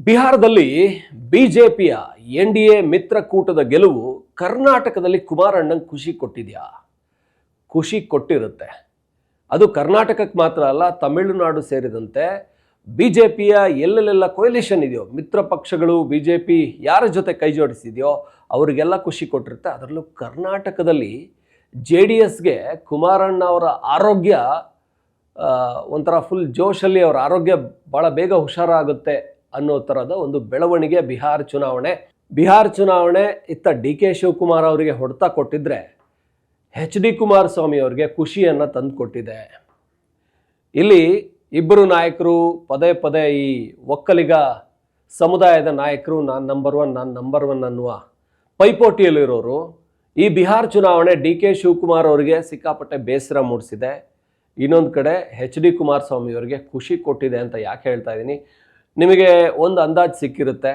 ಬಿಹಾರದಲ್ಲಿ ಬಿಜೆಪಿಯ ಎನ್ಡಿಎ ಮಿತ್ರಕೂಟದ ಗೆಲುವು ಕರ್ನಾಟಕದಲ್ಲಿ ಕುಮಾರಣ್ಣಂಗೆ ಖುಷಿ ಕೊಟ್ಟಿದೆಯಾ? ಖುಷಿ ಕೊಟ್ಟಿರುತ್ತೆ. ಅದು ಕರ್ನಾಟಕಕ್ಕೆ ಮಾತ್ರ ಅಲ್ಲ, ತಮಿಳುನಾಡು ಸೇರಿದಂತೆ ಬಿಜೆಪಿಯ ಎಲ್ಲೆಲ್ಲೆಲ್ಲ ಕೊಯಲಿಷನ್ ಇದೆಯೋ, ಮಿತ್ರ ಪಕ್ಷಗಳು ಬಿಜೆಪಿ ಯಾರ ಜೊತೆ ಕೈ ಜೋಡಿಸಿದೆಯೋ ಅವರಿಗೆಲ್ಲ ಖುಷಿ ಕೊಟ್ಟಿರುತ್ತೆ. ಅದರಲ್ಲೂ ಕರ್ನಾಟಕದಲ್ಲಿ JDSಗೆ ಕುಮಾರಣ್ಣ ಅವರ ಆರೋಗ್ಯ ಒಂಥರ ಫುಲ್ ಜೋಶಲ್ಲಿ, ಅವರ ಆರೋಗ್ಯ ಭಾಳ ಬೇಗ ಹುಷಾರಾಗುತ್ತೆ ಅನ್ನೋ ಥರದ ಒಂದು ಬೆಳವಣಿಗೆ ಬಿಹಾರ ಚುನಾವಣೆ ಇತ್ತ DK ಶಿವಕುಮಾರ್ ಅವರಿಗೆ ಹೊಡೆತ ಕೊಟ್ಟಿದ್ರೆ HD ಕುಮಾರಸ್ವಾಮಿ ಅವರಿಗೆ ಖುಷಿಯನ್ನು ತಂದು ಕೊಟ್ಟಿದೆ. ಇಲ್ಲಿ ಇಬ್ಬರು ನಾಯಕರು ಪದೇ ಪದೇ ಈ ಒಕ್ಕಲಿಗ ಸಮುದಾಯದ ನಾಯಕರು ನಾನು ನಂಬರ್ ಒನ್ ಅನ್ನುವ ಪೈಪೋಟಿಯಲ್ಲಿರೋರು. ಈ ಬಿಹಾರ ಚುನಾವಣೆ DK ಶಿವಕುಮಾರ್ ಅವರಿಗೆ ಸಿಕ್ಕಾಪಟ್ಟೆ ಬೇಸರ ಮೂಡಿಸಿದೆ. ಇನ್ನೊಂದು ಕಡೆ HD ಕುಮಾರಸ್ವಾಮಿ ಅವರಿಗೆ ಖುಷಿ ಕೊಟ್ಟಿದೆ ಅಂತ ಯಾಕೆ ಹೇಳ್ತಾ ಇದ್ದೀನಿ, ನಿಮಗೆ ಒಂದು ಅಂದಾಜು ಸಿಕ್ಕಿರುತ್ತೆ.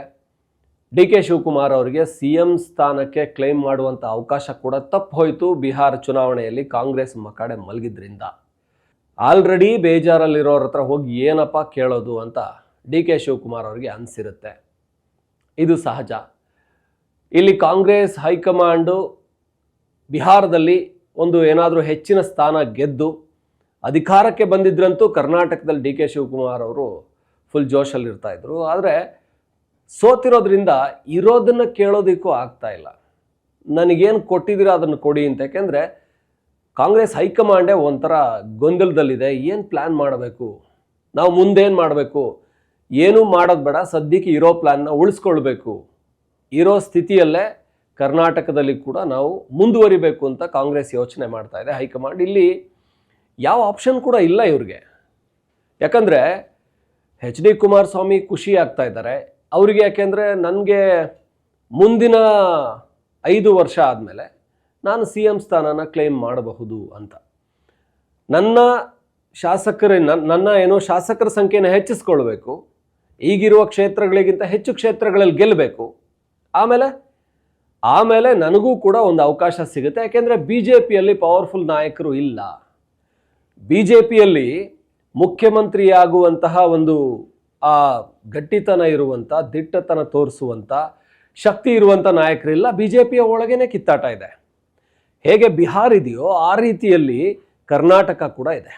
DK ಶಿವಕುಮಾರ್ ಅವರಿಗೆ CM ಸ್ಥಾನಕ್ಕೆ ಕ್ಲೈಮ್ ಮಾಡುವಂಥ ಅವಕಾಶ ಕೂಡ ತಪ್ಪು ಹೋಯಿತು ಬಿಹಾರ ಚುನಾವಣೆಯಲ್ಲಿ ಕಾಂಗ್ರೆಸ್ ಮಕಾಡೆ ಮಲಗಿದ್ರಿಂದ. ಆಲ್ರೆಡಿ ಬೇಜಾರಲ್ಲಿರೋರ ಹತ್ರ ಹೋಗಿ ಏನಪ್ಪ ಕೇಳೋದು ಅಂತ DK ಶಿವಕುಮಾರ್ ಅವರಿಗೆ ಅನಿಸಿರುತ್ತೆ. ಇದು ಸಹಜ. ಇಲ್ಲಿ ಕಾಂಗ್ರೆಸ್ ಹೈಕಮಾಂಡು ಬಿಹಾರದಲ್ಲಿ ಒಂದು ಏನಾದರೂ ಹೆಚ್ಚಿನ ಸ್ಥಾನ ಗೆದ್ದು ಅಧಿಕಾರಕ್ಕೆ ಬಂದಿದ್ರಂತೂ ಕರ್ನಾಟಕದಲ್ಲಿ DK ಶಿವಕುಮಾರ್ ಅವರು ಫುಲ್ ಜೋಶಲ್ಲಿರ್ತಾಯಿದ್ರು. ಆದರೆ ಸೋತಿರೋದ್ರಿಂದ ಇರೋದನ್ನು ಕೇಳೋದಕ್ಕೂ ಆಗ್ತಾ ಇಲ್ಲ. ನನಗೇನು ಕೊಟ್ಟಿದ್ದೀರಾ ಅದನ್ನು ಕೊಡಿ ಅಂತ. ಯಾಕೆಂದರೆ ಕಾಂಗ್ರೆಸ್ ಹೈಕಮಾಂಡೇ ಒಂಥರ ಗೊಂದಲದಲ್ಲಿದೆ. ಏನು ಪ್ಲ್ಯಾನ್ ಮಾಡಬೇಕು, ನಾವು ಮುಂದೇನು ಮಾಡಬೇಕು, ಏನೂ ಮಾಡೋದು ಬೇಡ, ಸದ್ಯಕ್ಕೆ ಇರೋ ಪ್ಲ್ಯಾನ್ನ ಉಳಿಸ್ಕೊಳ್ಬೇಕು, ಇರೋ ಸ್ಥಿತಿಯಲ್ಲೇ ಕರ್ನಾಟಕದಲ್ಲಿ ಕೂಡ ನಾವು ಮುಂದುವರಿಬೇಕು ಅಂತ ಕಾಂಗ್ರೆಸ್ ಯೋಚನೆ ಮಾಡ್ತಾ ಇದೆ ಹೈಕಮಾಂಡ್. ಇಲ್ಲಿ ಯಾವ ಆಪ್ಷನ್ ಕೂಡ ಇಲ್ಲ ಇವ್ರಿಗೆ. ಯಾಕಂದರೆ HD ಕುಮಾರಸ್ವಾಮಿ ಖುಷಿ ಆಗ್ತಾ ಇದ್ದಾರೆ ಅವರಿಗೆ. ಯಾಕೆಂದರೆ ನನಗೆ ಮುಂದಿನ 5 ವರ್ಷ ಆದಮೇಲೆ ನಾನು CM ಸ್ಥಾನನ ಕ್ಲೈಮ್ ಮಾಡಬಹುದು ಅಂತ, ನನ್ನ ಶಾಸಕರ ಸಂಖ್ಯೆಯನ್ನು ಹೆಚ್ಚಿಸ್ಕೊಳ್ಬೇಕು, ಈಗಿರುವ ಕ್ಷೇತ್ರಗಳಿಗಿಂತ ಹೆಚ್ಚು ಕ್ಷೇತ್ರಗಳಲ್ಲಿ ಗೆಲ್ಲಬೇಕು, ಆಮೇಲೆ ನನಗೂ ಕೂಡ ಒಂದು ಅವಕಾಶ ಸಿಗುತ್ತೆ. ಯಾಕೆಂದರೆ BJPಯಲ್ಲಿ ಪವರ್ಫುಲ್ ನಾಯಕರು ಇಲ್ಲ. BJPಯಲ್ಲಿ ಮುಖ್ಯಮಂತ್ರಿಯಾಗುವಂತಹ ಒಂದು ಆ ಗಟ್ಟಿತನ ಇರುವಂಥ, ದಿಟ್ಟತನ ತೋರಿಸುವಂಥ ಶಕ್ತಿ ಇರುವಂಥ ನಾಯಕರಿಲ್ಲ. BJPಯ ಒಳಗೇನೆ ಕಿತ್ತಾಟ ಇದೆ. ಹೇಗೆ ಬಿಹಾರ ಇದೆಯೋ ಆ ರೀತಿಯಲ್ಲಿ ಕರ್ನಾಟಕ ಕೂಡ ಇದೆ.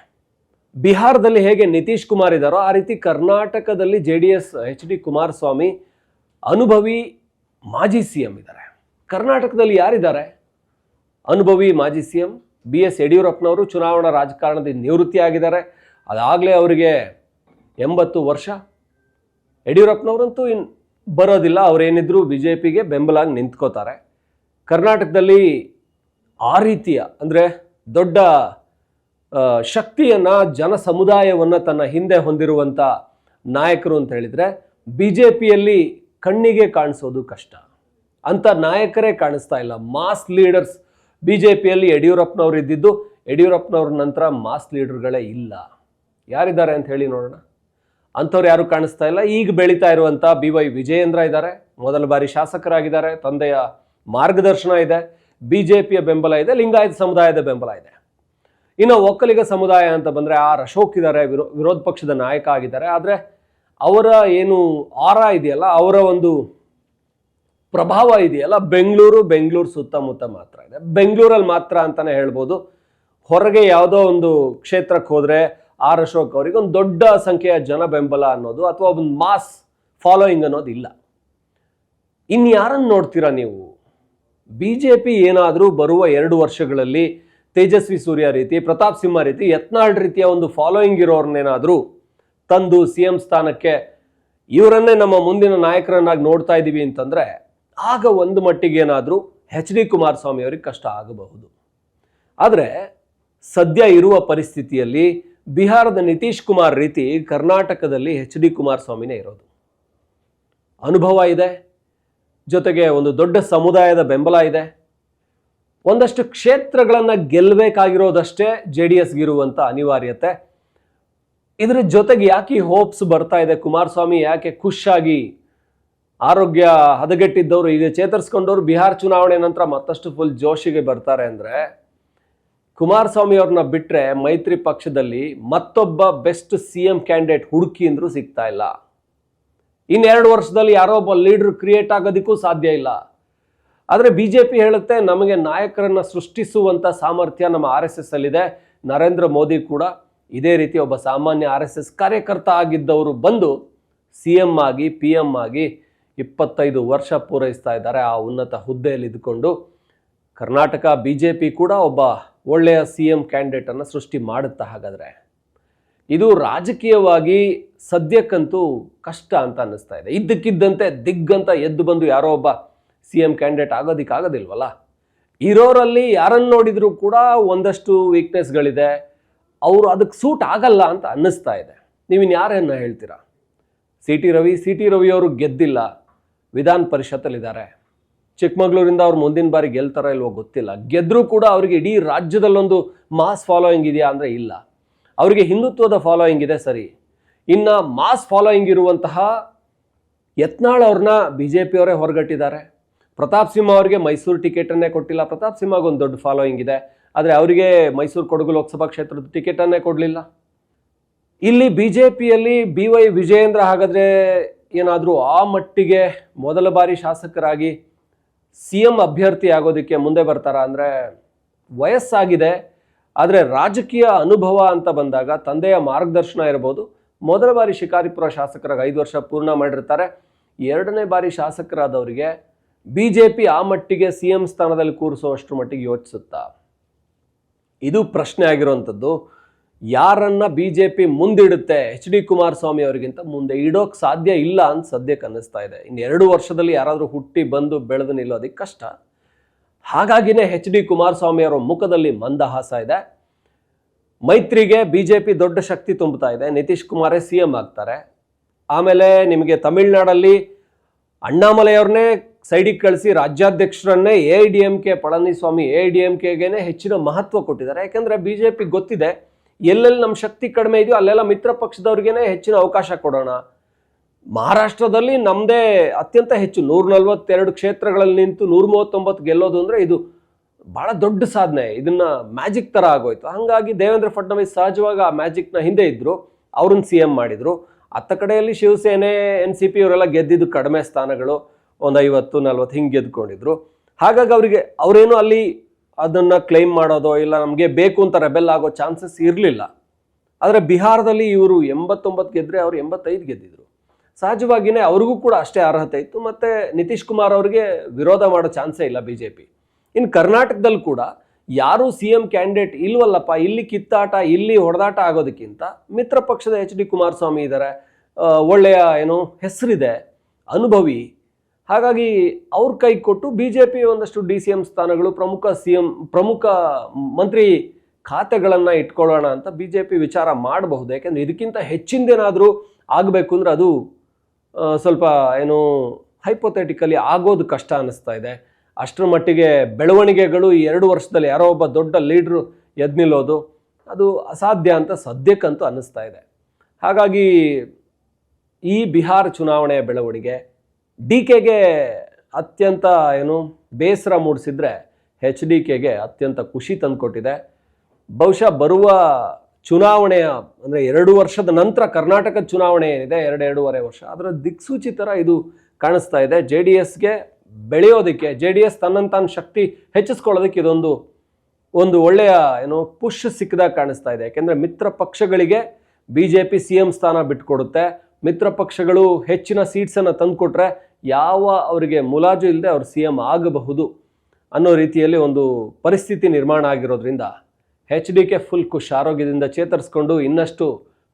ಬಿಹಾರದಲ್ಲಿ ಹೇಗೆ ನಿತೀಶ್ ಕುಮಾರ್ ಇದ್ದಾರೋ ಆ ರೀತಿ ಕರ್ನಾಟಕದಲ್ಲಿ JDS HD ಕುಮಾರಸ್ವಾಮಿ ಅನುಭವಿ ಮಾಜಿ CM ಇದ್ದಾರೆ. ಕರ್ನಾಟಕದಲ್ಲಿ ಯಾರಿದ್ದಾರೆ ಅನುಭವಿ ಮಾಜಿ CM? BS ಯಡಿಯೂರಪ್ಪನವರು ಚುನಾವಣಾ ರಾಜಕಾರಣದಿಂದ ನಿವೃತ್ತಿಯಾಗಿದ್ದಾರೆ. ಅದಾಗಲೇ ಅವರಿಗೆ 80 ವರ್ಷ. ಯಡಿಯೂರಪ್ಪನವರಂತೂ ಇನ್ನು ಬರೋದಿಲ್ಲ, ಅವರೇನಿದ್ರು BJPಗೆ ಬೆಂಬಲಾಗಿ ನಿಂತ್ಕೋತಾರೆ. ಕರ್ನಾಟಕದಲ್ಲಿ ಆ ರೀತಿಯ ಅಂದರೆ ದೊಡ್ಡ ಶಕ್ತಿಯನ್ನು, ಜನ ಸಮುದಾಯವನ್ನು ತನ್ನ ಹಿಂದೆ ಹೊಂದಿರುವಂಥ ನಾಯಕರು ಅಂತ ಹೇಳಿದರೆ BJPಯಲ್ಲಿ ಕಣ್ಣಿಗೆ ಕಾಣಿಸೋದು ಕಷ್ಟ. ಅಂಥ ನಾಯಕರೇ ಕಾಣಿಸ್ತಾ ಇಲ್ಲ. ಮಾಸ್ ಲೀಡರ್ಸ್ BJPಯಲ್ಲಿ ಯಡಿಯೂರಪ್ಪನವ್ರು ಇದ್ದಿದ್ದು, ಯಡಿಯೂರಪ್ಪನವ್ರ ನಂತರ ಮಾಸ್ ಲೀಡರ್ಗಳೇ ಇಲ್ಲ. ಯಾರಿದ್ದಾರೆ ಅಂತ ಹೇಳಿ ನೋಡೋಣ. ಅಂಥವ್ರು ಯಾರು ಕಾಣಿಸ್ತಾ ಇಲ್ಲ. ಈಗ ಬೆಳೀತಾ ಇರುವಂಥ BY ವಿಜಯೇಂದ್ರ ಇದ್ದಾರೆ, ಮೊದಲ ಬಾರಿ ಶಾಸಕರಾಗಿದ್ದಾರೆ, ತಂದೆಯ ಮಾರ್ಗದರ್ಶನ ಇದೆ, BJPಯ ಬೆಂಬಲ ಇದೆ, ಲಿಂಗಾಯತ ಸಮುದಾಯದ ಬೆಂಬಲ ಇದೆ. ಇನ್ನು ಒಕ್ಕಲಿಗ ಸಮುದಾಯ ಅಂತ ಬಂದರೆ ಅಶೋಕ್ ಇದ್ದಾರೆ, ವಿರೋಧ ಪಕ್ಷದ ನಾಯಕ ಆಗಿದ್ದಾರೆ. ಆದರೆ ಅವರ ಏನು ಆರಾ ಇದೆಯಲ್ಲ, ಅವರ ಒಂದು ಪ್ರಭಾವ ಇದೆಯಲ್ಲ ಬೆಂಗಳೂರು ಸುತ್ತಮುತ್ತ ಮಾತ್ರ ಇದೆ. ಬೆಂಗಳೂರಲ್ಲಿ ಮಾತ್ರ ಅಂತಲೇ ಹೇಳ್ಬೋದು. ಹೊರಗೆ ಯಾವುದೋ ಒಂದು ಕ್ಷೇತ್ರಕ್ಕೆ ಹೋದರೆ ಅಶೋಕ್ ಅವರಿಗೆ ಒಂದು ದೊಡ್ಡ ಸಂಖ್ಯೆಯ ಜನ ಬೆಂಬಲ ಅನ್ನೋದು ಅಥವಾ ಒಂದು ಮಾಸ್ ಫಾಲೋಯಿಂಗ್ ಅನ್ನೋದು ಇಲ್ಲ. ಇನ್ಯಾರನ್ನು ನೋಡ್ತೀರಾ ನೀವು? BJP ಏನಾದರೂ ಬರುವ 2 ವರ್ಷಗಳಲ್ಲಿ ತೇಜಸ್ವಿ ಸೂರ್ಯ ರೀತಿ, ಪ್ರತಾಪ್ ಸಿಂಹ ರೀತಿ, ಯತ್ನಾಳ್ ರೀತಿಯ ಒಂದು ಫಾಲೋಯಿಂಗ್ ಇರೋರ್ನೇನಾದರೂ ತಂದು CM ಸ್ಥಾನಕ್ಕೆ ಇವರನ್ನೇ ನಮ್ಮ ಮುಂದಿನ ನಾಯಕರನ್ನಾಗಿ ನೋಡ್ತಾ ಇದ್ದೀವಿ ಅಂತಂದರೆ ಆಗ ಒಂದು ಮಟ್ಟಿಗೆ ಏನಾದರೂ HD ಕುಮಾರಸ್ವಾಮಿ ಅವರಿಗೆ ಕಷ್ಟ ಆಗಬಹುದು. ಆದರೆ ಸದ್ಯ ಇರುವ ಪರಿಸ್ಥಿತಿಯಲ್ಲಿ ಬಿಹಾರದ ನಿತೀಶ್ ಕುಮಾರ್ ರೀತಿ ಕರ್ನಾಟಕದಲ್ಲಿ HD ಕುಮಾರಸ್ವಾಮಿನೇ ಇರೋದು. ಅನುಭವ ಇದೆ, ಜೊತೆಗೆ ಒಂದು ದೊಡ್ಡ ಸಮುದಾಯದ ಬೆಂಬಲ ಇದೆ. ಒಂದಷ್ಟು ಕ್ಷೇತ್ರಗಳನ್ನು ಗೆಲ್ಲಬೇಕಾಗಿರೋದಷ್ಟೇ JDSಗಿರುವಂಥ ಅನಿವಾರ್ಯತೆ. ಇದರ ಜೊತೆಗೆ ಯಾಕೆ ಹೋಪ್ಸ್ ಬರ್ತಾ ಇದೆ? ಕುಮಾರಸ್ವಾಮಿ ಯಾಕೆ ಖುಷಿಯಾಗಿ, ಆರೋಗ್ಯ ಹದಗೆಟ್ಟಿದ್ದವರು ಈಗ ಚೇತರಿಸ್ಕೊಂಡವರು ಬಿಹಾರ ಚುನಾವಣೆ ನಂತರ ಮತ್ತಷ್ಟು ಫುಲ್ ಜೋಶಿಗೆ ಬರ್ತಾರೆ ಅಂದರೆ, ಕುಮಾರಸ್ವಾಮಿ ಅವ್ರನ್ನ ಬಿಟ್ಟರೆ ಮೈತ್ರಿ ಪಕ್ಷದಲ್ಲಿ ಮತ್ತೊಬ್ಬ ಬೆಸ್ಟ್ CM ಕ್ಯಾಂಡಿಡೇಟ್ ಹುಡುಕಿ ಅಂದರೂ ಸಿಗ್ತಾ ಇಲ್ಲ. ಇನ್ನು 2 ವರ್ಷದಲ್ಲಿ ಯಾರೋ ಒಬ್ಬ ಲೀಡರ್ ಕ್ರಿಯೇಟ್ ಆಗೋದಕ್ಕೂ ಸಾಧ್ಯ ಇಲ್ಲ. ಆದರೆ BJP ಹೇಳುತ್ತೆ ನಮಗೆ ನಾಯಕರನ್ನು ಸೃಷ್ಟಿಸುವಂಥ ಸಾಮರ್ಥ್ಯ ನಮ್ಮ RSS ಅಲ್ಲಿದೆ. ನರೇಂದ್ರ ಮೋದಿ ಕೂಡ ಇದೇ ರೀತಿ ಒಬ್ಬ ಸಾಮಾನ್ಯ RSS ಕಾರ್ಯಕರ್ತ ಆಗಿದ್ದವರು ಬಂದು CM ಆಗಿ PM ಆಗಿ 25 ವರ್ಷ ಪೂರೈಸ್ತಾ ಇದ್ದಾರೆ ಆ ಉನ್ನತ ಹುದ್ದೆಯಲ್ಲಿ ಇದ್ದುಕೊಂಡು. ಕರ್ನಾಟಕ BJP ಕೂಡ ಒಬ್ಬ ಒಳ್ಳೆಯ CM ಕ್ಯಾಂಡಿಡೇಟನ್ನು ಸೃಷ್ಟಿ ಮಾಡುತ್ತಾ. ಹಾಗಾದರೆ ಇದು ರಾಜಕೀಯವಾಗಿ ಸದ್ಯಕ್ಕಂತೂ ಕಷ್ಟ ಅಂತ ಅನ್ನಿಸ್ತಾ ಇದೆ. ಇದ್ದಕ್ಕಿದ್ದಂತೆ ದಿಗ್ಗಂತ ಎದ್ದು ಬಂದು ಯಾರೋ ಒಬ್ಬ CM ಕ್ಯಾಂಡಿಡೇಟ್ ಆಗೋದಿಲ್ವಲ್ಲ. ಇರೋರಲ್ಲಿ ಯಾರನ್ನು ನೋಡಿದರೂ ಕೂಡ ಒಂದಷ್ಟು ವೀಕ್ನೆಸ್ಗಳಿದೆ, ಅವರು ಅದಕ್ಕೆ ಸೂಟ್ ಆಗಲ್ಲ ಅಂತ ಅನ್ನಿಸ್ತಾ ಇದೆ. ನೀವಿನ್ನು ಯಾರನ್ನು ಹೇಳ್ತೀರಾ? ಸಿ ಟಿ ರವಿಯವರು ಗೆದ್ದಿಲ್ಲ, ವಿಧಾನ ಪರಿಷತ್ತಲ್ಲಿದ್ದಾರೆ. ಚಿಕ್ಕಮಗಳೂರಿಂದ ಅವ್ರು ಮುಂದಿನ ಬಾರಿ ಗೆಲ್ತಾರೋ ಇಲ್ವೋ ಗೊತ್ತಿಲ್ಲ. ಗೆದ್ದರೂ ಕೂಡ ಅವರಿಗೆ ಇಡೀ ರಾಜ್ಯದಲ್ಲೊಂದು ಮಾಸ್ ಫಾಲೋಯಿಂಗ್ ಇದೆಯಾ ಅಂದರೆ ಇಲ್ಲ. ಅವರಿಗೆ ಹಿಂದುತ್ವದ ಫಾಲೋಯಿಂಗ್ ಇದೆ ಸರಿ. ಇನ್ನು ಮಾಸ್ ಫಾಲೋಯಿಂಗ್ ಇರುವಂತಹ ಯತ್ನಾಳ್ ಅವ್ರನ್ನ BJP ಅವರೇ ಹೊರಗಟ್ಟಿದ್ದಾರೆ. ಪ್ರತಾಪ್ ಸಿಂಹ ಅವರಿಗೆ ಮೈಸೂರು ಟಿಕೆಟನ್ನೇ ಕೊಟ್ಟಿಲ್ಲ. ಪ್ರತಾಪ್ ಸಿಂಹಗೆ ಒಂದು ದೊಡ್ಡ ಫಾಲೋಯಿಂಗ್ ಇದೆ, ಆದರೆ ಅವರಿಗೆ ಮೈಸೂರು ಕೊಡಗು ಲೋಕಸಭಾ ಕ್ಷೇತ್ರದ ಟಿಕೆಟನ್ನೇ ಕೊಡಲಿಲ್ಲ. ಇಲ್ಲಿ BJPಯಲ್ಲಿ BY ವಿಜಯೇಂದ್ರ ಹಾಗಾದರೆ ಏನಾದರೂ ಆ ಮಟ್ಟಿಗೆ ಮೊದಲ ಬಾರಿ ಶಾಸಕರಾಗಿ CM ಅಭ್ಯರ್ಥಿ ಆಗೋದಕ್ಕೆ ಮುಂದೆ ಬರ್ತಾರಾ ಅಂದರೆ ವಯಸ್ಸಾಗಿದೆ. ಆದರೆ ರಾಜಕೀಯ ಅನುಭವ ಅಂತ ಬಂದಾಗ ತಂದೆಯ ಮಾರ್ಗದರ್ಶನ ಇರ್ಬೋದು. ಮೊದಲ ಬಾರಿ ಶಿಕಾರಿಪುರ ಶಾಸಕರಾಗಿ 5 ವರ್ಷ ಪೂರ್ಣ ಮಾಡಿರ್ತಾರೆ. 2ನೇ ಬಾರಿ ಶಾಸಕರಾದವರಿಗೆ BJP ಆ ಮಟ್ಟಿಗೆ CM ಸ್ಥಾನದಲ್ಲಿ ಕೂರಿಸುವಷ್ಟು ಮಟ್ಟಿಗೆ ಯೋಚಿಸುತ್ತಾ? ಇದು ಪ್ರಶ್ನೆ ಆಗಿರುವಂಥದ್ದು. ಯಾರನ್ನ BJP ಮುಂದಿಡುತ್ತೆ HD ಕುಮಾರಸ್ವಾಮಿ ಅವರಿಗಿಂತ ಮುಂದೆ ಇಡೋಕ್ಕೆ ಸಾಧ್ಯ ಇಲ್ಲ ಅಂತ ಸದ್ಯಕ್ಕೆ ಅನ್ನಿಸ್ತಾ ಇದೆ. ಇನ್ನು 2 ವರ್ಷದಲ್ಲಿ ಯಾರಾದರೂ ಹುಟ್ಟಿ ಬಂದು ಬೆಳೆದು ನಿಲ್ಲೋದಕ್ಕೆ ಕಷ್ಟ. ಹಾಗಾಗಿನೇ HD ಕುಮಾರಸ್ವಾಮಿ ಅವರ ಮುಖದಲ್ಲಿ ಮಂದಹಾಸ ಇದೆ. ಮೈತ್ರಿಗೆ BJP ದೊಡ್ಡ ಶಕ್ತಿ ತುಂಬುತ್ತಾ ಇದೆ. ನಿತೀಶ್ ಕುಮಾರೇ CM ಆಗ್ತಾರೆ. ಆಮೇಲೆ ನಿಮಗೆ ತಮಿಳುನಾಡಲ್ಲಿ ಅಣ್ಣಾಮಲೈಯವ್ರನ್ನೇ ಸೈಡಿಗೆ ಕಳಿಸಿ ರಾಜ್ಯಾಧ್ಯಕ್ಷರನ್ನೇ AIDMK ಪಳನಿಸ್ವಾಮಿ AIDMKಗೆ ಹೆಚ್ಚಿನ ಮಹತ್ವ ಕೊಟ್ಟಿದ್ದಾರೆ. ಯಾಕೆಂದರೆ BJP ಗೊತ್ತಿದೆ ಎಲ್ಲೆಲ್ಲಿ ನಮ್ಮ ಶಕ್ತಿ ಕಡಿಮೆ ಇದೆಯೋ ಅಲ್ಲೆಲ್ಲ ಮಿತ್ರ ಪಕ್ಷದವ್ರಿಗೇ ಹೆಚ್ಚಿನ ಅವಕಾಶ ಕೊಡೋಣ. ಮಹಾರಾಷ್ಟ್ರದಲ್ಲಿ ನಮ್ಮದೇ ಅತ್ಯಂತ ಹೆಚ್ಚು 142 ಕ್ಷೇತ್ರಗಳಲ್ಲಿ ನಿಂತು 139 ಗೆಲ್ಲೋದು ಅಂದರೆ ಇದು ಭಾಳ ದೊಡ್ಡ ಸಾಧನೆ. ಇದನ್ನು ಮ್ಯಾಜಿಕ್ ಥರ ಆಗೋಯ್ತು. ಹಾಗಾಗಿ ದೇವೇಂದ್ರ ಫಡ್ನವೀಸ್ ಸಹಜವಾಗಿ ಆ ಮ್ಯಾಜಿಕ್ನ ಹಿಂದೆ ಇದ್ದರು, ಅವ್ರನ್ನ CM ಮಾಡಿದರು. ಅತ್ತ ಕಡೆಯಲ್ಲಿ ಶಿವಸೇನೆ NCP ಅವರೆಲ್ಲ ಗೆದ್ದಿದ್ದು ಕಡಿಮೆ ಸ್ಥಾನಗಳು, ಒಂದು 50-40 ಹಿಂಗೆ ಗೆದ್ಕೊಂಡಿದ್ರು. ಹಾಗಾಗಿ ಅವರೇನು ಅಲ್ಲಿ ಅದನ್ನು ಕ್ಲೈಮ್ ಮಾಡೋದೋ ಇಲ್ಲ ನಮಗೆ ಬೇಕು ಅಂತ ರೆಬೆಲ್ ಆಗೋ ಚಾನ್ಸಸ್ ಇರಲಿಲ್ಲ. ಆದರೆ ಬಿಹಾರದಲ್ಲಿ ಇವರು 89 ಗೆದ್ದರೆ ಅವರು 85 ಗೆದ್ದಿದ್ರು. ಸಹಜವಾಗಿಯೇ ಅವ್ರಿಗೂ ಕೂಡ ಅಷ್ಟೇ ಅರ್ಹತೆ ಇತ್ತು. ಮತ್ತು ನಿತೀಶ್ ಕುಮಾರ್ ಅವರಿಗೆ ವಿರೋಧ ಮಾಡೋ ಚಾನ್ಸೇ ಇಲ್ಲ BJP. ಇನ್ನು ಕರ್ನಾಟಕದಲ್ಲಿ ಕೂಡ ಯಾರೂ CM ಕ್ಯಾಂಡಿಡೇಟ್ ಇಲ್ವಲ್ಲಪ್ಪ, ಇಲ್ಲಿ ಕಿತ್ತಾಟ ಇಲ್ಲಿ ಹೊಡೆದಾಟ ಆಗೋದಕ್ಕಿಂತ ಮಿತ್ರ ಪಕ್ಷದ HD ಕುಮಾರಸ್ವಾಮಿ ಇದ್ದಾರೆ, ಒಳ್ಳೆಯ ಹೆಸರಿದೆ, ಅನುಭವಿ. ಹಾಗಾಗಿ ಅವ್ರ ಕೈ ಕೊಟ್ಟು BJP ಒಂದಷ್ಟು DCM ಸ್ಥಾನಗಳು, ಪ್ರಮುಖ ಮಂತ್ರಿ ಖಾತೆಗಳನ್ನು ಇಟ್ಕೊಳ್ಳೋಣ ಅಂತ BJP ವಿಚಾರ ಮಾಡಬಹುದು. ಯಾಕೆಂದರೆ ಇದಕ್ಕಿಂತ ಹೆಚ್ಚಿಂದೇನಾದರೂ ಆಗಬೇಕು ಅಂದರೆ ಅದು ಸ್ವಲ್ಪ ಹೈಪೋಥೆಟಿಕಲಿ ಆಗೋದು ಕಷ್ಟ ಅನ್ನಿಸ್ತಾ ಇದೆ. ಅಷ್ಟರ ಮಟ್ಟಿಗೆ ಬೆಳವಣಿಗೆಗಳು ಈ 2 ವರ್ಷದಲ್ಲಿ ಯಾರೋ ಒಬ್ಬ ದೊಡ್ಡ ಲೀಡ್ರು ಎದ್ದು ನಿಲ್ಲೋದು ಅದು ಅಸಾಧ್ಯ ಅಂತ ಸದ್ಯಕ್ಕಂತೂ ಅನ್ನಿಸ್ತಾ ಇದೆ. ಹಾಗಾಗಿ ಈ ಬಿಹಾರ ಚುನಾವಣೆಯ ಬೆಳವಣಿಗೆ DKಗೆ ಅತ್ಯಂತ ಬೇಸರ ಮೂಡಿಸಿದ್ರೆ HDKಗೆ ಅತ್ಯಂತ ಖುಷಿ ತಂದುಕೊಟ್ಟಿದೆ. ಬಹುಶಃ ಬರುವ ಚುನಾವಣೆಯ ಅಂದರೆ 2 ವರ್ಷದ ನಂತರ ಕರ್ನಾಟಕ ಚುನಾವಣೆ ಏನಿದೆ 2-2.5 ವರ್ಷ, ಅದರ ದಿಕ್ಸೂಚಿ ಥರ ಇದು ಕಾಣಿಸ್ತಾ ಇದೆ. JDSಗೆ ಬೆಳೆಯೋದಕ್ಕೆ, JDS ತನ್ನಂತಾನು ಶಕ್ತಿ ಹೆಚ್ಚಿಸ್ಕೊಳ್ಳೋದಕ್ಕೆ ಇದೊಂದು ಒಳ್ಳೆಯ ಪುಷ್ ಸಿಕ್ಕದಾಗ ಕಾಣಿಸ್ತಾ ಇದೆ. ಯಾಕೆಂದರೆ ಮಿತ್ರ ಪಕ್ಷಗಳಿಗೆ BJP CM ಸ್ಥಾನ ಬಿಟ್ಕೊಡುತ್ತೆ. ಮಿತ್ರ ಪಕ್ಷಗಳು ಹೆಚ್ಚಿನ ಸೀಟ್ಸನ್ನು ತಂದುಕೊಟ್ರೆ ಯಾವ ಅವರಿಗೆ ಮುಲಾಜು ಇಲ್ಲದೆ ಅವರು CM ಆಗಬಹುದು ಅನ್ನೋ ರೀತಿಯಲ್ಲಿ ಒಂದು ಪರಿಸ್ಥಿತಿ ನಿರ್ಮಾಣ ಆಗಿರೋದ್ರಿಂದ HDK ಫುಲ್ ಖುಷ್, ಆರೋಗ್ಯದಿಂದ ಚೇತರಿಸ್ಕೊಂಡು ಇನ್ನಷ್ಟು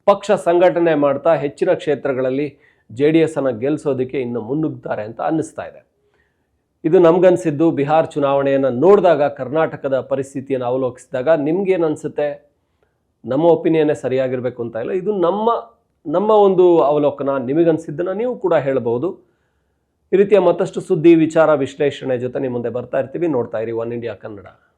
ಪಕ್ಷ ಸಂಘಟನೆ ಮಾಡ್ತಾ ಹೆಚ್ಚಿನ ಕ್ಷೇತ್ರಗಳಲ್ಲಿ JDSನ್ನು ಗೆಲ್ಲಿಸೋದಕ್ಕೆ ಇನ್ನು ಮುನ್ನುಗ್ತಾರೆ ಅಂತ ಅನ್ನಿಸ್ತಾ ಇದೆ. ಇದು ನಮಗನ್ಸಿದ್ದು ಬಿಹಾರ್ ಚುನಾವಣೆಯನ್ನು ನೋಡಿದಾಗ, ಕರ್ನಾಟಕದ ಪರಿಸ್ಥಿತಿಯನ್ನು ಅವಲೋಕಿಸಿದಾಗ ನಿಮ್ಗೇನು ಅನಿಸುತ್ತೆ? ನಮ್ಮ ಒಪಿನಿಯನ್ನೇ ಸರಿಯಾಗಿರಬೇಕು ಅಂತ ಇಲ್ಲ, ಇದು ನಮ್ಮ ಒಂದು ಅವಲೋಕನ. ನಿಮಗನ್ಸಿದ್ದನ್ನು ನೀವು ಕೂಡ ಹೇಳಬಹುದು. ಈ ರೀತಿಯ ಮತ್ತಷ್ಟು ಸುದ್ದಿ, ವಿಚಾರ, ವಿಶ್ಲೇಷಣೆ ಜೊತೆ ನಿಮ್ಮ ಮುಂದೆ ಬರ್ತಾ ಇರ್ತೀವಿ. ನೋಡ್ತಾ ಇರಿ ಒನ್ ಇಂಡಿಯಾ ಕನ್ನಡ.